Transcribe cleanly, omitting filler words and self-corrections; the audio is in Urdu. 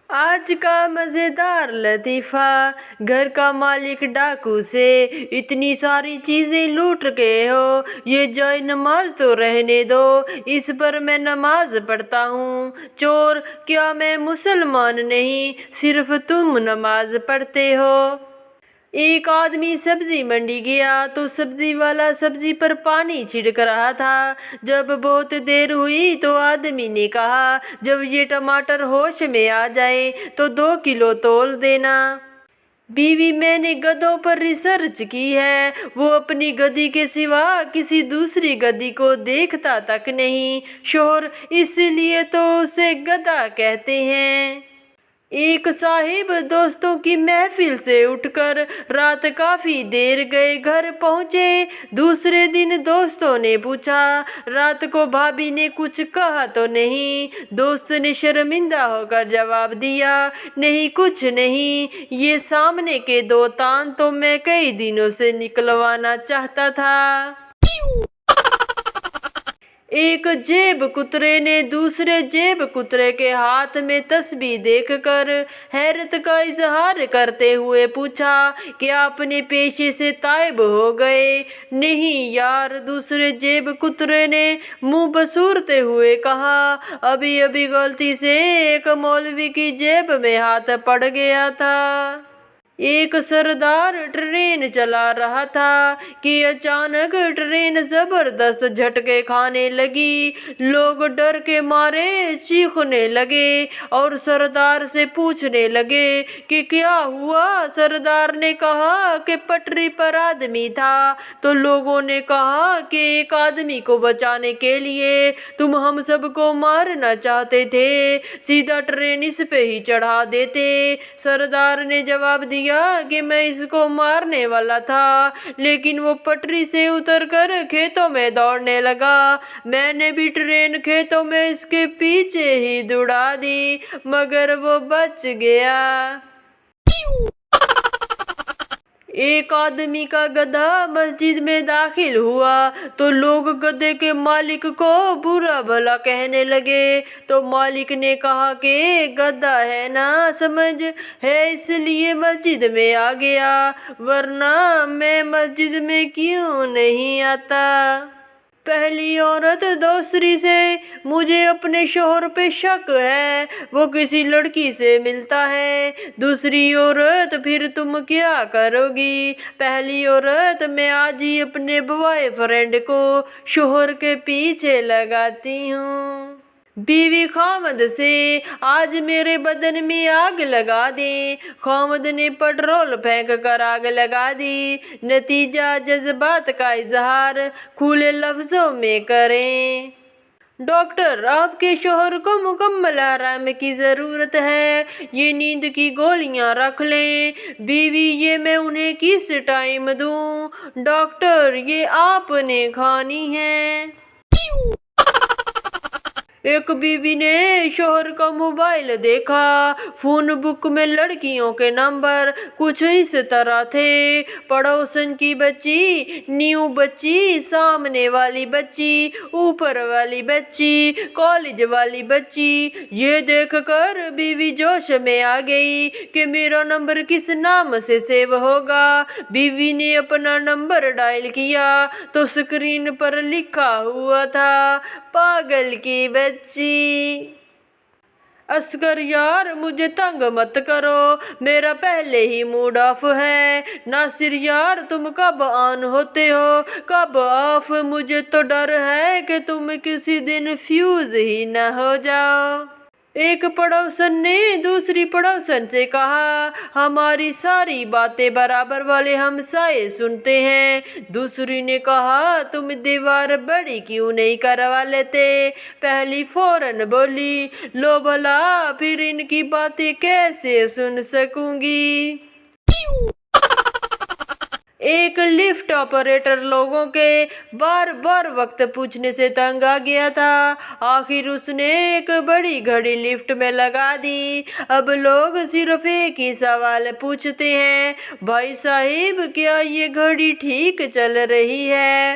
آج کا مزیدار لطیفہ، گھر کا مالک ڈاکو سے اتنی ساری چیزیں لوٹ گئے ہو، یہ جائے نماز تو رہنے دو، اس پر میں نماز پڑھتا ہوں۔ چور: کیا میں مسلمان نہیں، صرف تم نماز پڑھتے ہو؟ ایک آدمی سبزی منڈی گیا تو سبزی والا سبزی پر پانی چھڑک رہا تھا۔ جب بہت دیر ہوئی تو آدمی نے کہا، جب یہ ٹماٹر ہوش میں آ جائیں تو 2 کلو تول دینا۔ بیوی: میں نے گدھوں پر ریسرچ کی ہے، وہ اپنی گدھی کے سوا کسی دوسری گدھی کو دیکھتا تک نہیں۔ شوہر: اس لیے تو اسے گدھا کہتے ہیں۔ ایک صاحب دوستوں کی محفل سے اٹھ کر رات کافی دیر گئے گھر پہنچے۔ دوسرے دن دوستوں نے پوچھا، رات کو بھابی نے کچھ کہا تو نہیں؟ دوست نے شرمندہ ہو کر جواب دیا، نہیں کچھ نہیں، یہ سامنے کے 2 تان تو میں کئی دنوں سے نکلوانا چاہتا تھا۔ ایک جیب کترے نے دوسرے جیب کترے کے ہاتھ میں تسبیح دیکھ کر حیرت کا اظہار کرتے ہوئے پوچھا، کیا اپنے پیشے سے تائب ہو گئے؟ نہیں یار، دوسرے جیب کترے نے منہ بسورتے ہوئے کہا، ابھی ابھی غلطی سے ایک مولوی کی جیب میں ہاتھ پڑ گیا تھا۔ ایک سردار ٹرین چلا رہا تھا کہ اچانک ٹرین زبردست جھٹکے کھانے لگی۔ لوگ ڈر کے مارے چیخنے لگے اور سردار سے پوچھنے لگے کہ کیا ہوا؟ سردار نے کہا کہ پٹری پر آدمی تھا، تو لوگوں نے کہا کہ ایک آدمی کو بچانے کے لیے تم ہم سب کو مارنا چاہتے تھے، سیدھا ٹرین اس پہ ہی چڑھا دیتے۔ سردار نے جواب دیا کہ میں اس کو مارنے والا تھا، لیکن وہ پٹری سے اتر کر کھیتوں میں دوڑنے لگا، میں نے بھی ٹرین کھیتوں میں اس کے پیچھے ہی دوڑا دی، مگر وہ بچ گیا۔ ایک آدمی کا گدھا مسجد میں داخل ہوا تو لوگ گدھے کے مالک کو برا بھلا کہنے لگے، تو مالک نے کہا کہ گدھا ہے نا سمجھ ہے اس لیے مسجد میں آ گیا، ورنہ میں مسجد میں کیوں نہیں آتا۔ پہلی عورت دوسری سے، مجھے اپنے شوہر پہ شک ہے، وہ کسی لڑکی سے ملتا ہے۔ دوسری عورت: پھر تم کیا کرو گی؟ پہلی عورت: میں آج ہی اپنے بوائے فرینڈ کو شوہر کے پیچھے لگاتی ہوں۔ بیوی خاوند سے: آج میرے بدن میں آگ لگا دیں۔ خاوند نے پٹرول پھینک کر آگ لگا دی۔ نتیجہ: جذبات کا اظہار کھلے لفظوں میں کریں۔ ڈاکٹر: آپ کے شوہر کو مکمل آرام کی ضرورت ہے، یہ نیند کی گولیاں رکھ لیں۔ بیوی: یہ میں انہیں کس ٹائم دوں؟ ڈاکٹر: یہ آپ نے کھانی ہے۔ ایک بیوی نے شوہر کا موبائل دیکھا، فون بک میں لڑکیوں کے نمبر کچھ اس طرح تھے: پڑوسن کی بچی، نیو بچی، سامنے والی بچی، اوپر والی بچی، کالج والی بچی۔ یہ دیکھ کر بیوی جوش میں آ گئی کہ میرا نمبر کس نام سے سیو ہوگا۔ بیوی نے اپنا نمبر ڈائل کیا تو اسکرین پر لکھا ہوا تھا، پاگل کی بچی۔ اصغر: یار مجھے تنگ مت کرو، میرا پہلے ہی موڈ آف ہے۔ ناصر: یار تم کب آن ہوتے ہو کب آف؟ مجھے تو ڈر ہے کہ تم کسی دن فیوز ہی نہ ہو جاؤ۔ ایک پڑوسن نے دوسری پڑوسن سے کہا، ہماری ساری باتیں برابر والے ہمسائے سنتے ہیں۔ دوسری نے کہا، تم دیوار بڑی کیوں نہیں کروا لیتے؟ پہلی فوراً بولی، لو بھلا پھر ان کی باتیں کیسے سن سکوں گی؟ ایک لفٹ آپریٹر لوگوں کے بار بار وقت پوچھنے سے تنگ آ گیا تھا، آخر اس نے ایک بڑی گھڑی لفٹ میں لگا دی۔ اب لوگ صرف ایک ہی سوال پوچھتے ہیں، بھائی صاحب کیا یہ گھڑی ٹھیک چل رہی ہے؟